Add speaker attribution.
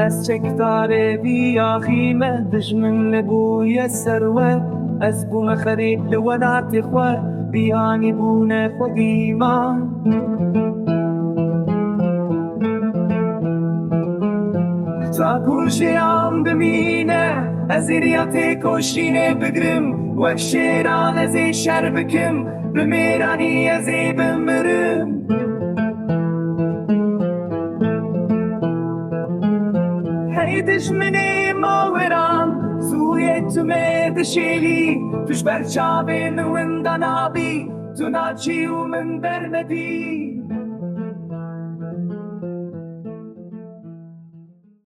Speaker 1: از چکدار بیا خیمه دجمن لبوی الثروة از بوم خريب لولعت خواه بیانی بونه خودیما تا کلشیام بمینه از ایریات کشینه بگرم و شیران از شر بکم بمیرانی از بمرم هی دشمنی ماوران سوی تو دشیلی توش برچاوی نوندان آبی تو ناچی و من برندی